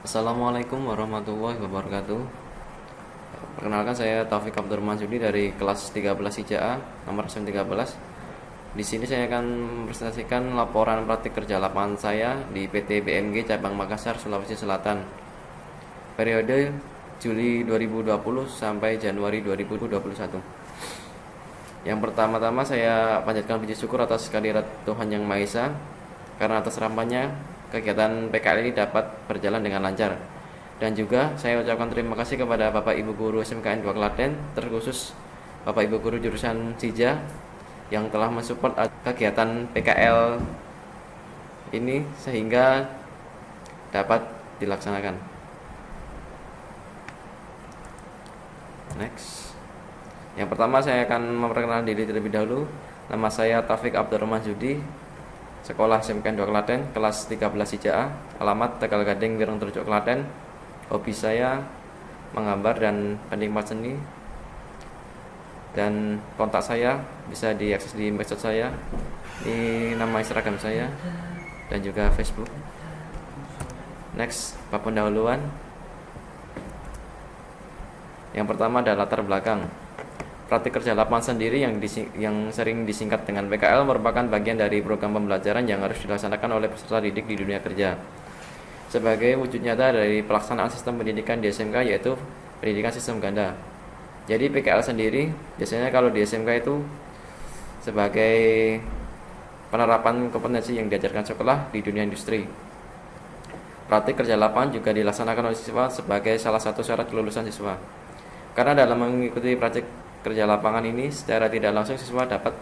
Assalamualaikum warahmatullahi wabarakatuh. Perkenalkan, saya Taufik Abdurrahman Sudi dari kelas 13 IJA nomor 13. Di sini saya akan mempresentasikan laporan praktik kerja lapangan saya di PT BMG Cabang Makassar, Sulawesi Selatan. Periode Juli 2020 sampai Januari 2021. Yang pertama-tama saya panjatkan puji syukur atas kehadirat Tuhan Yang Maha Esa, karena atas rahmatnya kegiatan PKL ini dapat berjalan dengan lancar. Dan juga saya ucapkan terima kasih kepada Bapak Ibu Guru SMKN 2 Klaten, terkhusus Bapak Ibu Guru jurusan SIJA yang telah mensupport kegiatan PKL ini sehingga dapat dilaksanakan. Next. Yang pertama saya akan memperkenalkan diri terlebih dahulu. Nama saya Taufik Abdurrahman Sudi, sekolah SMKN 2 Klaten, kelas 13 IJA, alamat Tegal Gading, Wireng Turjo, Klaten. Hobi saya menggambar dan penikmat seni. Dan kontak saya bisa diakses di medsos saya, di nama Instagram saya, dan juga Facebook. Next, bab pendahuluan. Yang pertama adalah latar belakang. Praktik kerja lapangan sendiri yang sering disingkat dengan PKL merupakan bagian dari program pembelajaran yang harus dilaksanakan oleh peserta didik di dunia kerja. Sebagai wujud nyata dari pelaksanaan sistem pendidikan di SMK, yaitu pendidikan sistem ganda. Jadi PKL sendiri biasanya kalau di SMK itu sebagai penerapan kompetensi yang diajarkan sekolah di dunia industri. Praktik kerja lapangan juga dilaksanakan oleh siswa sebagai salah satu syarat kelulusan siswa. Karena dalam mengikuti praktik kerja lapangan ini secara tidak langsung siswa dapat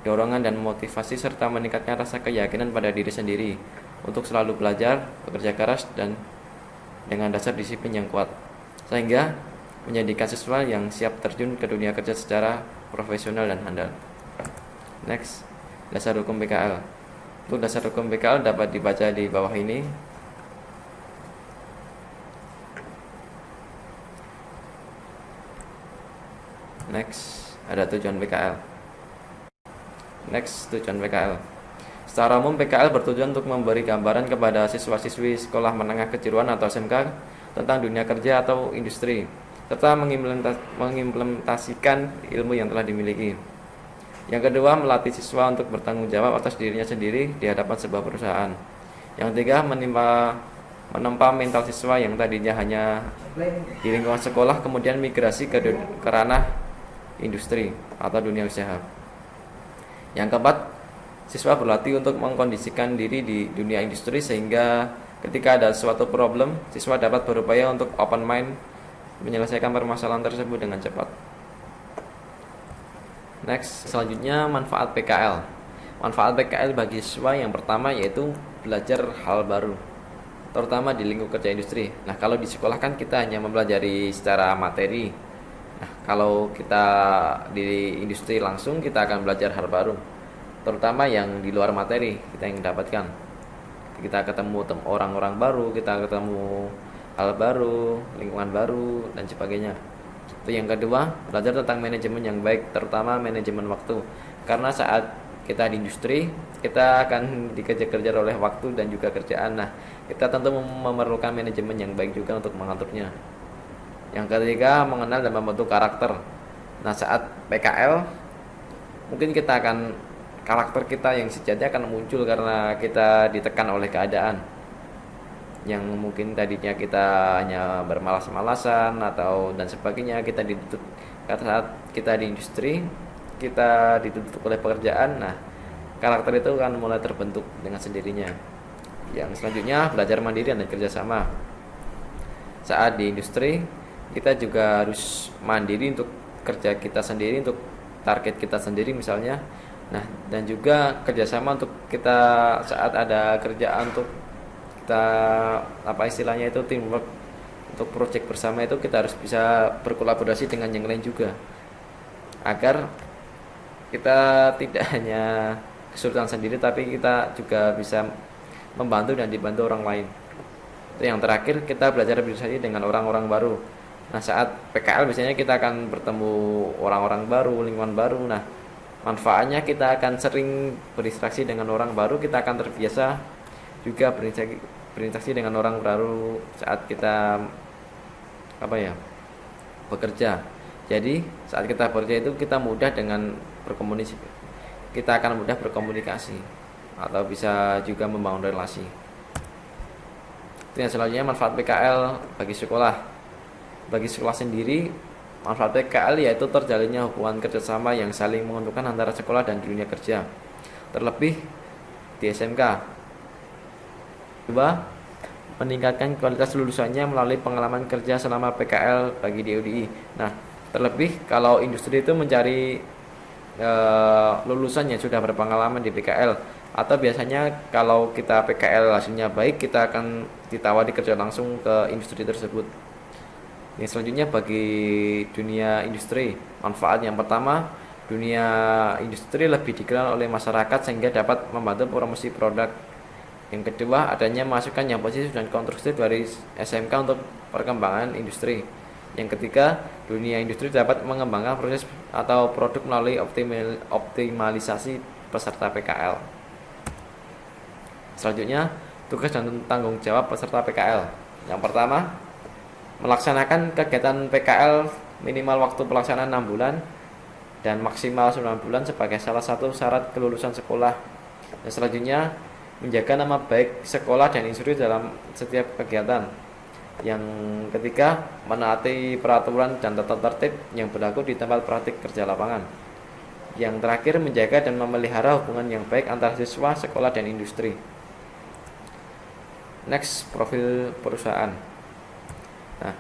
dorongan dan motivasi serta meningkatkan rasa keyakinan pada diri sendiri untuk selalu belajar, bekerja keras, dan dengan dasar disiplin yang kuat, sehingga menjadikan siswa yang siap terjun ke dunia kerja secara profesional dan handal. Next, dasar hukum PKL. Untuk dasar hukum PKL dapat dibaca di bawah ini. Next, ada tujuan PKL. Next, tujuan PKL. Secara umum, PKL bertujuan untuk memberi gambaran kepada siswa-siswi sekolah menengah kejuruan atau SMK tentang dunia kerja atau industri, serta mengimplementasikan ilmu yang telah dimiliki. Yang kedua, melatih siswa untuk bertanggung jawab atas dirinya sendiri di hadapan sebuah perusahaan. Yang ketiga, menempa mental siswa yang tadinya hanya di lingkungan sekolah kemudian migrasi ke ranah industri atau dunia usaha. Yang keempat, siswa berlatih untuk mengkondisikan diri di dunia industri sehingga ketika ada suatu problem, siswa dapat berupaya untuk open mind menyelesaikan permasalahan tersebut dengan cepat. Next, selanjutnya manfaat PKL. Manfaat PKL bagi siswa yang pertama yaitu belajar hal baru, terutama di lingkup kerja industri. Nah, kalau di sekolah kan kita hanya mempelajari secara materi. Nah, kalau kita di industri langsung kita akan belajar hal baru, terutama yang di luar materi kita yang dapatkan. Kita ketemu orang-orang baru, kita ketemu hal baru, lingkungan baru, dan sebagainya. Itu yang kedua, belajar tentang manajemen yang baik, terutama manajemen waktu. Karena saat kita di industri, kita akan dikejar-kejar oleh waktu dan juga kerjaan. Nah, kita tentu memerlukan manajemen yang baik juga untuk mengaturnya. Yang ketiga, mengenal dan membentuk karakter. Nah, saat PKL, mungkin kita akan karakter kita yang sejatinya akan muncul karena kita ditekan oleh keadaan yang mungkin tadinya kita hanya bermalas-malasan atau dan sebagainya. Kita dituntut saat kita di industri, kita dituntut oleh pekerjaan. Nah, karakter itu akan mulai terbentuk dengan sendirinya. Yang selanjutnya, belajar mandiri dan kerjasama. Saat di industri, kita juga harus mandiri untuk kerja kita sendiri, untuk target kita sendiri misalnya. Nah, dan juga kerjasama untuk kita saat ada kerjaan untuk kita istilahnya itu teamwork, untuk project bersama itu kita harus bisa berkolaborasi dengan yang lain juga agar kita tidak hanya kesulitan sendiri tapi kita juga bisa membantu dan dibantu orang lain. Itu yang terakhir, kita belajar berinteraksi dengan orang-orang baru. Nah, saat PKL biasanya kita akan bertemu orang-orang baru, lingkungan baru. Nah, manfaatnya kita akan sering berinteraksi dengan orang baru, kita akan terbiasa juga berinteraksi berinteraksi dengan orang baru saat kita bekerja. Jadi saat kita bekerja itu kita mudah dengan berkomunikasi, kita akan mudah berkomunikasi atau bisa juga membangun relasi. Yang selanjutnya manfaat PKL bagi sekolah. Bagi sekolah sendiri, manfaat PKL yaitu terjalinnya hubungan kerjasama yang saling menguntungkan antara sekolah dan dunia kerja, terlebih di SMK. Kedua, meningkatkan kualitas lulusannya melalui pengalaman kerja selama PKL bagi DODI. Nah, terlebih kalau industri itu mencari lulusan yang sudah berpengalaman di PKL, atau biasanya kalau kita PKL hasilnya baik, kita akan ditawari kerja langsung ke industri tersebut. Yang selanjutnya bagi dunia industri, manfaat yang pertama, dunia industri lebih dikenal oleh masyarakat sehingga dapat membantu promosi produk. Yang kedua, adanya masukan yang positif dan konstruktif dari SMK untuk perkembangan industri. Yang ketiga, dunia industri dapat mengembangkan proses atau produk melalui optimalisasi peserta PKL. Selanjutnya, tugas dan tanggung jawab peserta PKL. Yang pertama, melaksanakan kegiatan PKL minimal waktu pelaksanaan 6 bulan dan maksimal 9 bulan sebagai salah satu syarat kelulusan sekolah. Dan selanjutnya, menjaga nama baik sekolah dan industri dalam setiap kegiatan. Yang ketiga, menaati peraturan dan tata tertib yang berlaku di tempat praktik kerja lapangan. Yang terakhir, menjaga dan memelihara hubungan yang baik antara siswa, sekolah, dan industri. Next, profil perusahaan. Nah,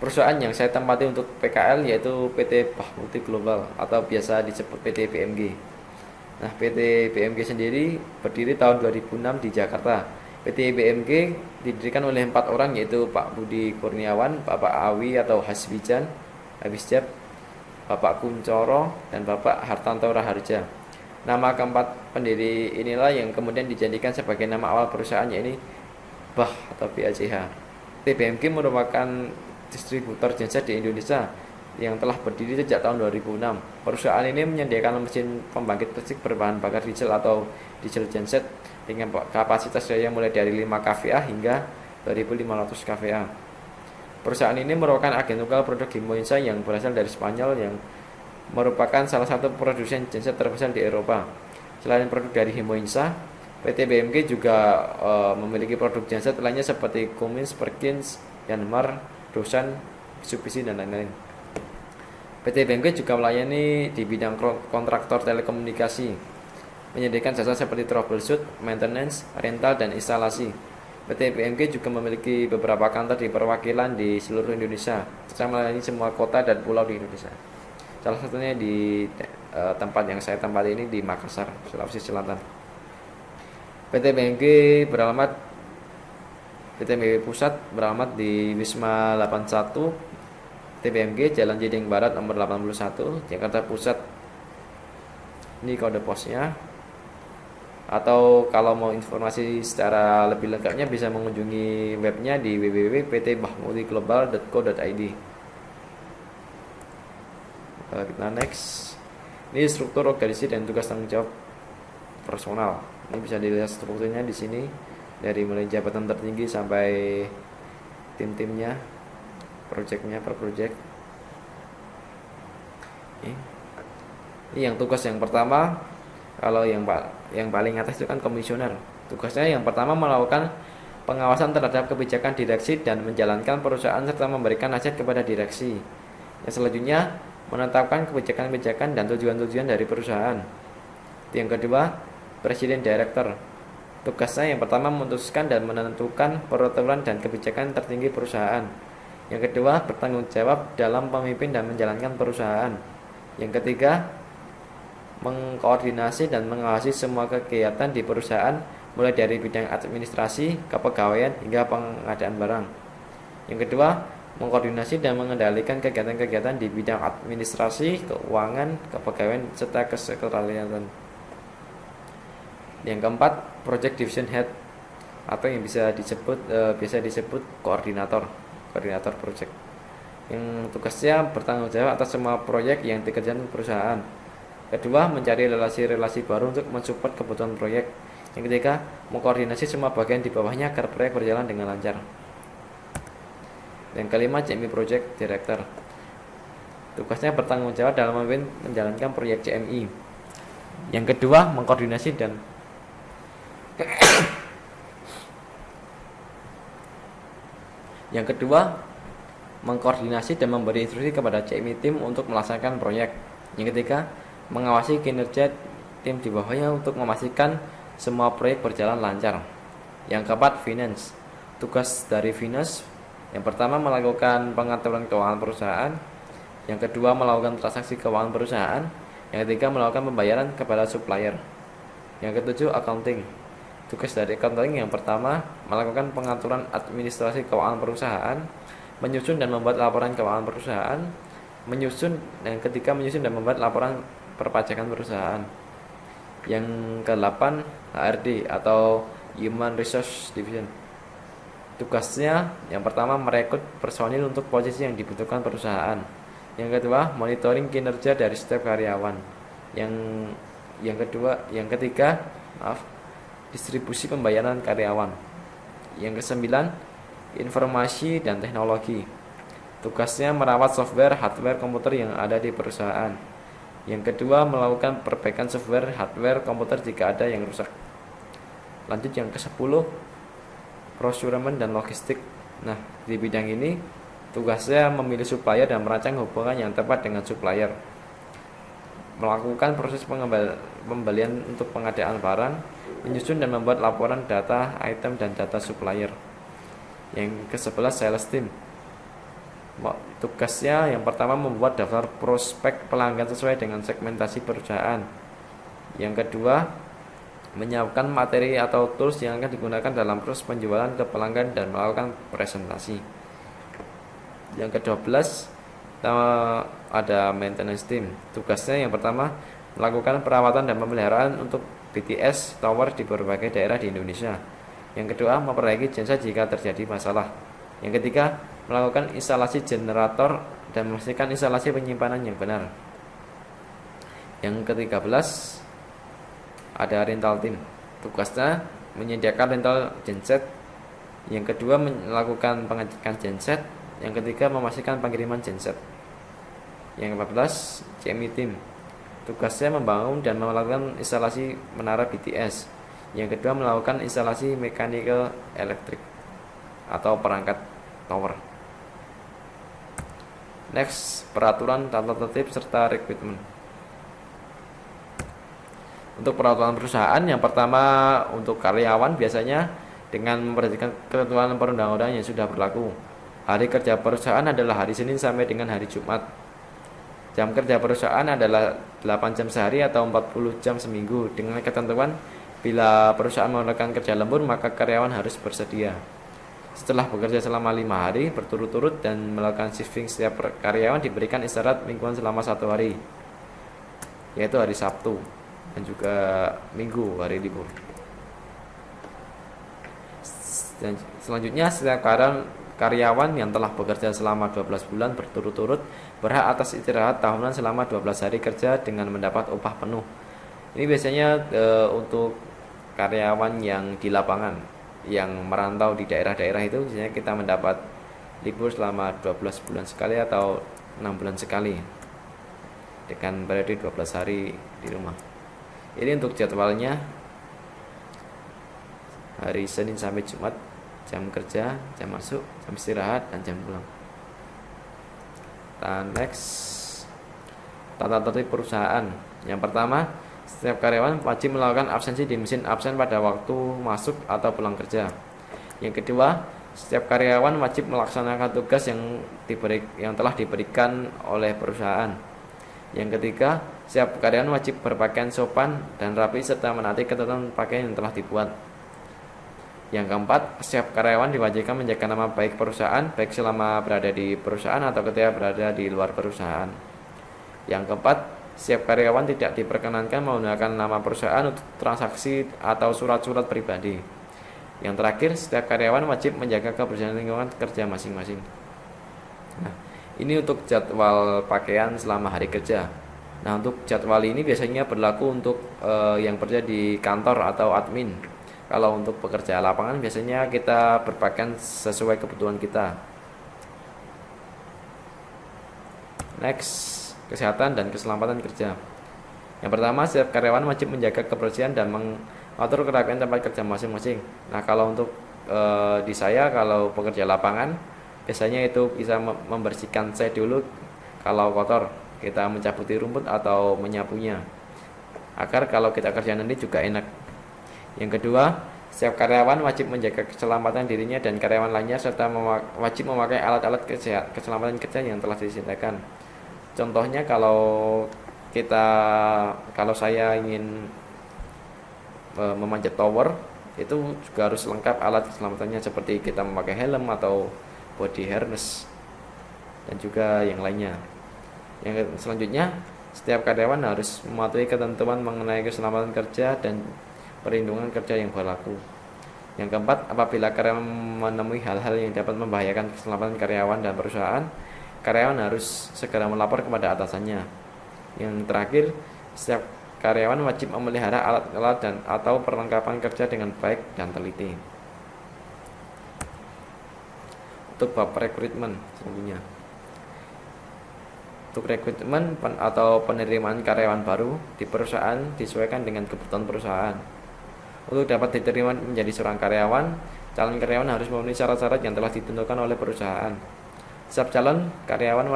perusahaan yang saya tempati untuk PKL yaitu PT Bahmuti Global atau biasa disebut PT BMG. Nah, PT BMG sendiri berdiri tahun 2006 di Jakarta. PT BMG didirikan oleh 4 orang yaitu Pak Budi Kurniawan, Bapak Awi atau Hasbijan, Habisjab, Bapak Kuncoro, dan Bapak Hartanto Raharja. Nama keempat pendiri inilah yang kemudian dijadikan sebagai nama awal perusahaan, yaitu BAH atau BACH. PT BMG merupakan distributor genset di Indonesia yang telah berdiri sejak tahun 2006. Perusahaan ini menyediakan mesin pembangkit listrik berbahan bakar diesel atau diesel genset dengan kapasitas daya mulai dari 5 kVA hingga 2500 kVA. Perusahaan ini merupakan agen tunggal produk Himoinsa yang berasal dari Spanyol yang merupakan salah satu produsen genset terbesar di Eropa. Selain produk dari Himoinsa, PT BMG juga memiliki produk genset lainnya seperti Cummins, Perkins, Yanmar, Doosan, Mitsubishi, dan lain-lain. PT BMG juga melayani di bidang kontraktor telekomunikasi, menyediakan jasa seperti troubleshoot, maintenance, rental, dan instalasi. PT BMG juga memiliki beberapa kantor di perwakilan di seluruh Indonesia, serta melayani semua kota dan pulau di Indonesia. Salah satunya di tempat yang saya tempati ini di Makassar, Sulawesi Selatan. PT BMG Pusat beralamat di Wisma 81 PT BMG Jalan Jeding Barat nomor 81 Jakarta Pusat. Ini kode posnya. Atau kalau mau informasi secara lebih lengkapnya bisa mengunjungi webnya di www.ptbahmutiglobal.co.id. Kita next. Ini struktur organisasi dan tugas tanggung jawab personal. Ini bisa dilihat strukturnya di sini dari mulai jabatan tertinggi sampai tim-timnya, projectnya per project. Ini yang tugas yang pertama, kalau yang paling atas itu kan komisioner. Tugasnya yang pertama melakukan pengawasan terhadap kebijakan direksi dan menjalankan perusahaan serta memberikan nasihat kepada direksi. Yang selanjutnya menetapkan kebijakan-kebijakan dan tujuan-tujuan dari perusahaan. Yang kedua, Presiden Director. Tugasnya yang pertama memutuskan dan menentukan peraturan dan kebijakan tertinggi perusahaan. Yang kedua, bertanggung jawab dalam memimpin dan menjalankan perusahaan. Yang ketiga, mengkoordinasi dan mengawasi semua kegiatan di perusahaan mulai dari bidang administrasi, kepegawaian hingga pengadaan barang. Yang kedua, mengkoordinasi dan mengendalikan kegiatan-kegiatan di bidang administrasi, keuangan, kepegawaian serta kesekretariatan. Yang keempat, Project Division Head atau yang biasa disebut koordinator project. Yang tugasnya bertanggung jawab atas semua proyek yang dikerjakan perusahaan. Kedua, mencari relasi-relasi baru untuk mensupport kebutuhan proyek. Yang ketiga, mengkoordinasi semua bagian di bawahnya agar proyek berjalan dengan lancar. Yang kelima, CMI Project Director. Tugasnya bertanggung jawab dalam menjalankan proyek CMI. Yang kedua, mengkoordinasi dan memberi instruksi kepada CMI tim untuk melaksanakan proyek. Yang ketiga, mengawasi kinerja tim di bawahnya untuk memastikan semua proyek berjalan lancar. Yang keempat, finance. Tugas dari finance yang pertama melakukan pengaturan keuangan perusahaan. Yang kedua, melakukan transaksi keuangan perusahaan. Yang ketiga, melakukan pembayaran kepada supplier. Yang ketujuh, accounting. Tugas dari accounting yang pertama melakukan pengaturan administrasi keuangan perusahaan, menyusun dan membuat laporan keuangan perusahaan, menyusun dan membuat laporan perpajakan perusahaan. Yang ke-8, HRD atau Human Resource Division. Tugasnya yang pertama merekrut personil untuk posisi yang dibutuhkan perusahaan. Yang kedua, monitoring kinerja dari setiap karyawan. Yang ketiga, distribusi pembayaran karyawan. Yang ke-9, informasi dan teknologi. Tugasnya merawat software, hardware komputer yang ada di perusahaan. Yang kedua, melakukan perbaikan software, hardware komputer jika ada yang rusak. Lanjut yang ke-10, procurement dan logistik. Nah, di bidang ini tugasnya memilih supplier dan merancang hubungan yang tepat dengan supplier. Melakukan proses pembelian untuk pengadaan barang, menyusun dan membuat laporan data item dan data supplier. Yang ke-11, sales team. Tugasnya yang pertama membuat daftar prospek pelanggan sesuai dengan segmentasi perusahaan. Yang kedua, menyiapkan materi atau tools yang akan digunakan dalam proses penjualan ke pelanggan dan melakukan presentasi. Yang ke-12, ada maintenance team. Tugasnya yang pertama melakukan perawatan dan pemeliharaan untuk BTS tower di berbagai daerah di Indonesia. Yang kedua, memperbaiki genset jika terjadi masalah. Yang ketiga, melakukan instalasi generator dan memastikan instalasi penyimpanan yang benar. Yang ke-13, ada rental team. Tugasnya menyediakan rental genset. Yang kedua, melakukan pengecekan genset. Yang ketiga, memastikan pengiriman genset. Yang ke-14, CMI team. Tugasnya membangun dan melakukan instalasi menara BTS. Yang kedua, melakukan instalasi mechanical elektrik atau perangkat tower. Next, peraturan, tata tertib serta rekrutmen. Untuk peraturan perusahaan, yang pertama untuk karyawan biasanya dengan memperhatikan ketentuan perundang-undangan yang sudah berlaku. Hari kerja perusahaan adalah hari Senin sampai dengan hari Jumat. Jam kerja perusahaan adalah 8 jam sehari atau 40 jam seminggu. Dengan ketentuan bila perusahaan menggunakan kerja lembur, maka karyawan harus bersedia. Setelah bekerja selama 5 hari berturut-turut dan melakukan shifting, setiap karyawan diberikan istirahat mingguan selama 1 hari, yaitu hari Sabtu dan juga Minggu, hari libur. Dan selanjutnya, setiap karyawan yang telah bekerja selama 12 bulan berturut-turut berhak atas istirahat tahunan selama 12 hari kerja dengan mendapat upah penuh. Ini biasanya untuk karyawan yang di lapangan, yang merantau di daerah-daerah itu biasanya kita mendapat libur selama 12 bulan sekali atau 6 bulan sekali dengan periode 12 hari di rumah. Ini untuk jadwalnya hari Senin sampai Jumat, jam kerja, jam masuk, jam istirahat, dan jam pulang. Dan next, tata tertib perusahaan. Yang pertama, setiap karyawan wajib melakukan absensi di mesin absen pada waktu masuk atau pulang kerja. Yang kedua, setiap karyawan wajib melaksanakan tugas yang telah diberikan oleh perusahaan. Yang ketiga, setiap karyawan wajib berpakaian sopan dan rapi serta menaati ketentuan pakaian yang telah dibuat. Yang keempat, setiap karyawan diwajibkan menjaga nama baik perusahaan, baik selama berada di perusahaan atau ketika berada di luar perusahaan. Yang keempat, setiap karyawan tidak diperkenankan menggunakan nama perusahaan untuk transaksi atau surat-surat pribadi. Yang terakhir, setiap karyawan wajib menjaga kebersihan lingkungan kerja masing-masing. Nah, ini untuk jadwal pakaian selama hari kerja. Nah, untuk jadwal ini biasanya berlaku untuk yang kerja di kantor atau admin. Kalau untuk pekerja lapangan biasanya kita berpakaian sesuai kebutuhan kita. Next, kesehatan dan keselamatan kerja. Yang pertama, setiap karyawan wajib menjaga kebersihan dan mengatur kerapian tempat kerja masing-masing. Nah, kalau untuk di saya, kalau pekerja lapangan, biasanya itu bisa membersihkan saya dulu kalau kotor, kita mencabuti rumput atau menyapunya, agar kalau kita kerja nanti juga enak. Yang kedua, setiap karyawan wajib menjaga keselamatan dirinya dan karyawan lainnya serta wajib memakai alat-alat keselamatan kerja yang telah disediakan. Contohnya kalau saya ingin memanjat tower, itu juga harus lengkap alat keselamatannya seperti kita memakai helm atau body harness dan juga yang lainnya. Yang selanjutnya, setiap karyawan harus mematuhi ketentuan mengenai keselamatan kerja dan perlindungan kerja yang berlaku. Yang keempat, apabila karyawan menemui hal-hal yang dapat membahayakan keselamatan karyawan dan perusahaan, karyawan harus segera melapor kepada atasannya. Yang terakhir, setiap karyawan wajib memelihara alat-alat dan atau perlengkapan kerja dengan baik dan teliti. Untuk bab rekrutmen selanjutnya. Untuk rekrutmen atau penerimaan karyawan baru di perusahaan disesuaikan dengan kebutuhan perusahaan. Untuk dapat diterima menjadi seorang karyawan, calon karyawan harus memenuhi syarat-syarat yang telah ditentukan oleh perusahaan. Setiap calon karyawan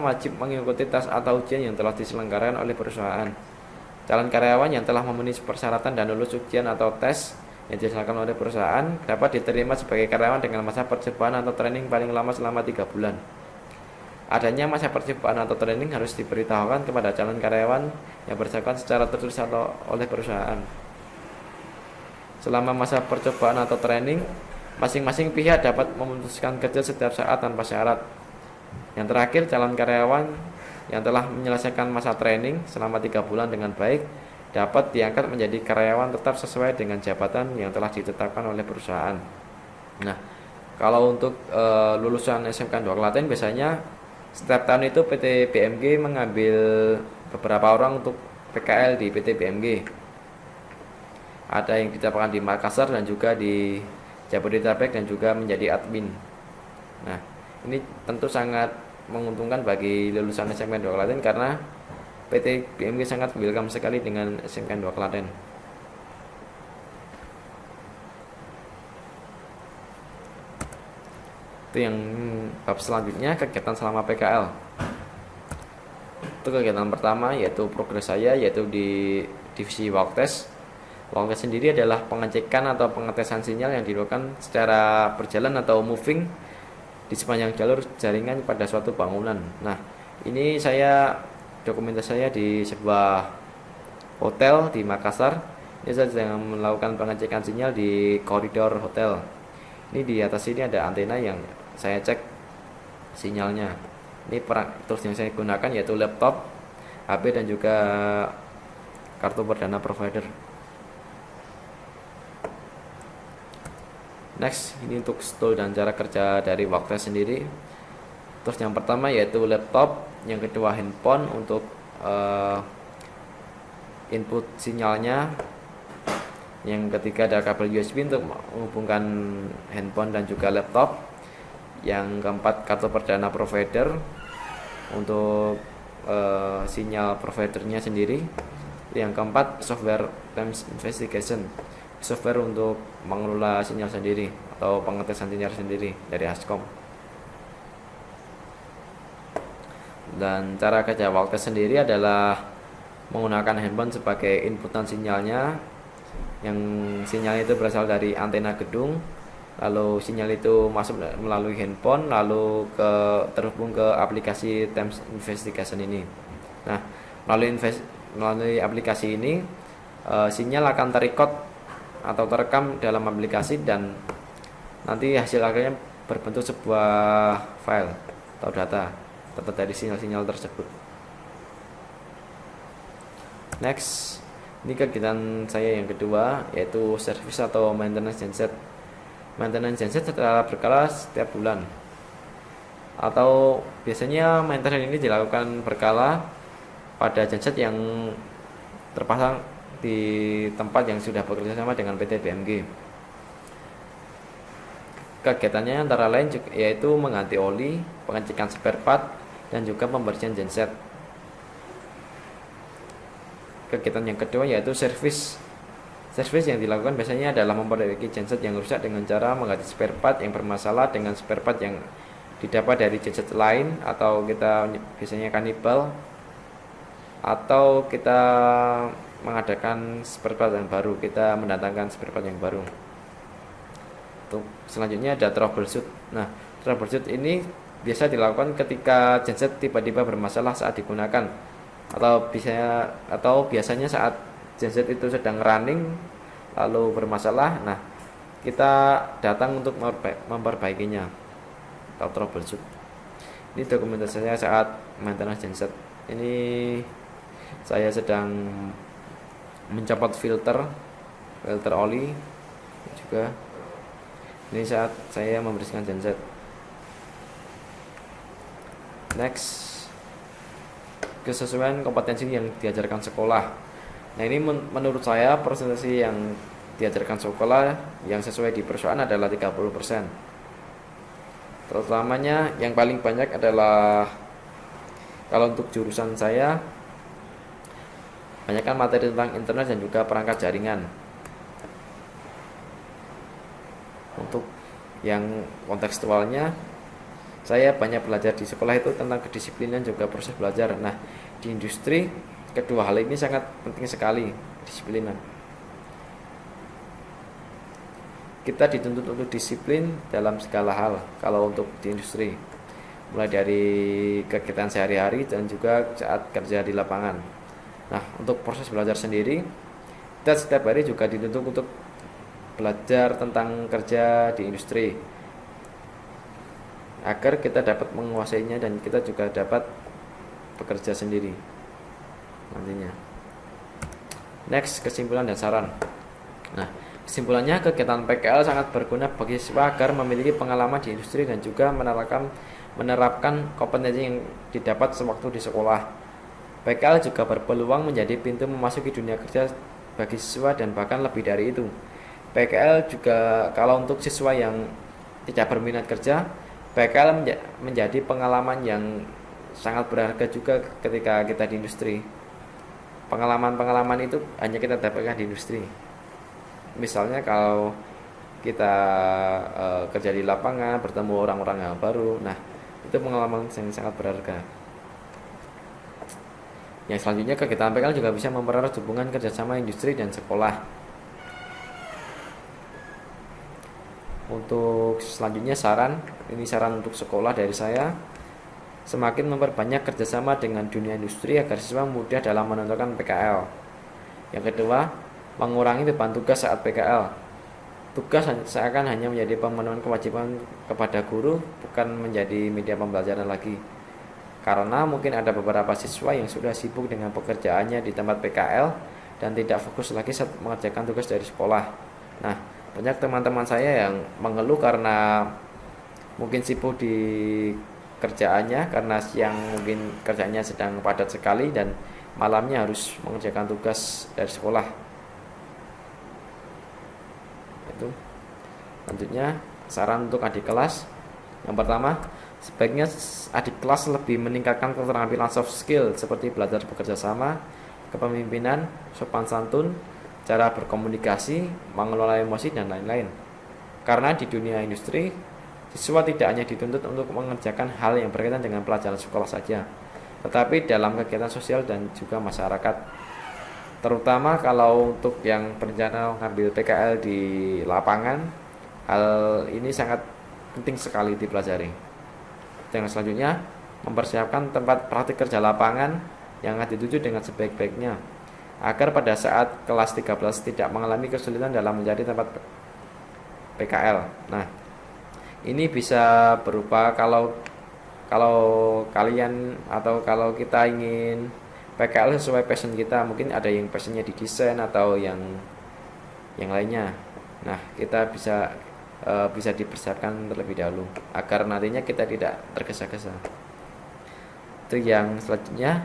wajib mengikuti tes atau ujian yang telah diselenggarakan oleh perusahaan. Calon karyawan yang telah memenuhi persyaratan dan lulus ujian atau tes yang diselenggarakan oleh perusahaan dapat diterima sebagai karyawan dengan masa percobaan atau training paling lama selama 3 bulan. Adanya masa percobaan atau training harus diberitahukan kepada calon karyawan yang bersangkutan secara tertulis atau oleh perusahaan. Selama masa percobaan atau training, masing-masing pihak dapat memutuskan kerja setiap saat tanpa syarat. Yang terakhir, calon karyawan yang telah menyelesaikan masa training selama 3 bulan dengan baik dapat diangkat menjadi karyawan tetap sesuai dengan jabatan yang telah ditetapkan oleh perusahaan. Nah, kalau untuk lulusan SMK 2 Klaten biasanya setiap tahun itu PT BMG mengambil beberapa orang untuk PKL di PT BMG. Ada yang didapatkan di Makassar dan juga di Jabodetabek dan juga menjadi admin. Nah, ini tentu sangat menguntungkan bagi lulusan SMK 2 Klaten karena PT BMG sangat welcome sekali dengan SMK 2 Klaten. Itu yang bab selanjutnya, kegiatan selama PKL. Itu kegiatan pertama yaitu progres saya yaitu di divisi walk test. Walk test sendiri adalah pengecekan atau pengetesan sinyal yang dilakukan secara berjalan atau moving di sepanjang jalur jaringan pada suatu bangunan. Nah, ini dokumentasi saya di sebuah hotel di Makassar. Ini saya sedang melakukan pengecekan sinyal di koridor hotel. Ini di atas ini ada antena yang saya cek sinyalnya. Ini tools yang saya gunakan yaitu laptop, HP dan juga kartu perdana provider. Next, ini untuk tool dan cara kerja dari walk test sendiri. Terus yang pertama yaitu laptop, yang kedua handphone untuk input sinyalnya, yang ketiga ada kabel USB untuk menghubungkan handphone dan juga laptop, yang keempat kartu perdana provider untuk sinyal providernya sendiri, yang keempat software Times Investigation, software untuk mengelola sinyal sendiri atau pengetesan sinyal sendiri dari Ascom. Dan cara kerja walk test sendiri adalah menggunakan handphone sebagai inputan sinyalnya, yang sinyal itu berasal dari antena gedung, lalu sinyal itu masuk melalui handphone lalu terhubung ke aplikasi Times Investigation ini. Nah, melalui aplikasi ini sinyal akan terekod atau terekam dalam aplikasi dan nanti hasil akhirnya berbentuk sebuah file atau data dari sinyal-sinyal tersebut. Next, ini kegiatan saya yang kedua yaitu service atau maintenance genset. Maintenance genset secara berkala setiap bulan, atau biasanya maintenance ini dilakukan berkala pada genset yang terpasang di tempat yang sudah bekerja sama dengan PT BMG. Kegiatannya antara lain yaitu mengganti oli, pengecekan spare part, dan juga pembersihan genset. Kegiatan yang kedua yaitu servis. Servis yang dilakukan biasanya adalah memperbaiki genset yang rusak dengan cara mengganti spare part yang bermasalah dengan spare part yang didapat dari genset lain, atau kita biasanya kanibal, atau kita mengadakan spare part yang baru, kita mendatangkan spare part yang baru. Untuk selanjutnya ada troubleshoot. Nah, troubleshoot ini biasa dilakukan ketika genset tiba-tiba bermasalah saat digunakan, atau biasanya saat genset itu sedang running lalu bermasalah. Nah, kita datang untuk memperbaikinya atau troubleshoot. Ini dokumentasinya saat maintenance genset. Ini saya sedang mencopot filter oli juga. Ini saat saya membersihkan genset. Next, kesesuaian kompetensi yang diajarkan sekolah. Nah, ini menurut saya presentasi yang diajarkan sekolah yang sesuai di perusahaan adalah 30%. Terutamanya yang paling banyak adalah, kalau untuk jurusan saya, banyakkan materi tentang internet dan juga perangkat jaringan. Untuk yang kontekstualnya, saya banyak belajar di sekolah itu tentang kedisiplinan juga proses belajar. Nah, di industri kedua hal ini sangat penting sekali, disiplinan. Kita dituntut untuk disiplin dalam segala hal kalau untuk di industri, mulai dari kegiatan sehari-hari dan juga saat kerja di lapangan. Nah, untuk proses belajar sendiri, kita setiap hari juga dituntut untuk belajar tentang kerja di industri agar kita dapat menguasainya dan kita juga dapat bekerja sendiri nantinya. Next, kesimpulan dan saran. Nah, kesimpulannya, kegiatan PKL sangat berguna bagi siswa agar memiliki pengalaman di industri dan juga menerapkan kompetensi yang didapat sewaktu di sekolah. PKL juga berpeluang menjadi pintu memasuki dunia kerja bagi siswa dan bahkan lebih dari itu. PKL juga kalau untuk siswa yang tidak berminat kerja, PKL menjadi pengalaman yang sangat berharga juga ketika kita di industri. Pengalaman-pengalaman itu hanya kita dapatkan di industri. Misalnya kalau kita kerja di lapangan, bertemu orang-orang yang baru, nah itu pengalaman yang sangat berharga. Yang selanjutnya, kegiatan PKL juga bisa mempererat hubungan kerjasama industri dan sekolah. Untuk selanjutnya saran, ini saran untuk sekolah dari saya, semakin memperbanyak kerjasama dengan dunia industri agar siswa mudah dalam menentukan PKL. Yang kedua, mengurangi beban tugas saat PKL. Tugas seakan hanya menjadi pemenuhan kewajiban kepada guru, bukan menjadi media pembelajaran lagi. Karena mungkin ada beberapa siswa yang sudah sibuk dengan pekerjaannya di tempat PKL dan tidak fokus lagi saat mengerjakan tugas dari sekolah. Nah, banyak teman-teman saya yang mengeluh karena mungkin sibuk di kerjaannya, karena siang mungkin kerjanya sedang padat sekali dan malamnya harus mengerjakan tugas dari sekolah. Itu. Selanjutnya, saran untuk adik kelas. Yang pertama, sebaiknya adik kelas lebih meningkatkan keterampilan soft skill seperti belajar bekerja sama, kepemimpinan, sopan santun, cara berkomunikasi, mengelola emosi, dan lain-lain. Karena di dunia industri, siswa tidak hanya dituntut untuk mengerjakan hal yang berkaitan dengan pelajaran sekolah saja, tetapi dalam kegiatan sosial dan juga masyarakat. Terutama kalau untuk yang berencana mengambil PKL di lapangan, hal ini sangat penting sekali dipelajari. Yang selanjutnya, mempersiapkan tempat praktik kerja lapangan yang akan dituju dengan sebaik-baiknya, agar pada saat kelas 13 tidak mengalami kesulitan dalam mencari tempat PKL. Nah, ini bisa berupa kalau kalian atau kalau kita ingin PKL sesuai passion kita, mungkin ada yang passionnya di desain atau yang lainnya. Nah, kita bisa dipersiapkan terlebih dahulu agar nantinya kita tidak tergesa-gesa. Itu yang selanjutnya.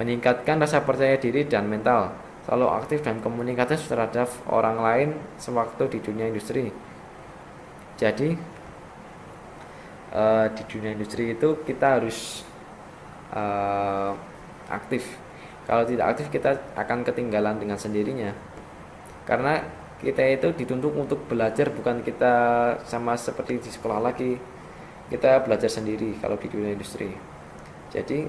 meningkatkan rasa percaya diri dan mental, selalu aktif dan komunikatif terhadap orang lain sewaktu di dunia industri. Jadi di dunia industri itu kita harus aktif. Kalau tidak aktif kita akan ketinggalan dengan sendirinya. Karena kita itu dituntut untuk belajar, bukan kita sama seperti di sekolah lagi. Kita belajar sendiri kalau di dunia industri. Jadi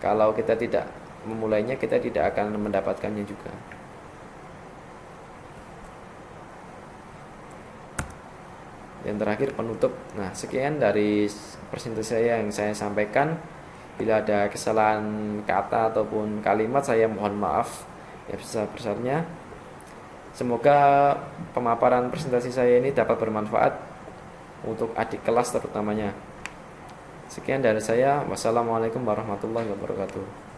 kalau kita tidak memulainya, kita tidak akan mendapatkannya juga. Yang terakhir penutup. Nah, sekian dari presentasi saya yang saya sampaikan. Bila ada kesalahan kata ataupun kalimat, saya mohon maaf ya sebesar-besarnya. Semoga pemaparan presentasi saya ini dapat bermanfaat untuk adik kelas terutamanya. Sekian dari saya. Wassalamualaikum warahmatullahi wabarakatuh.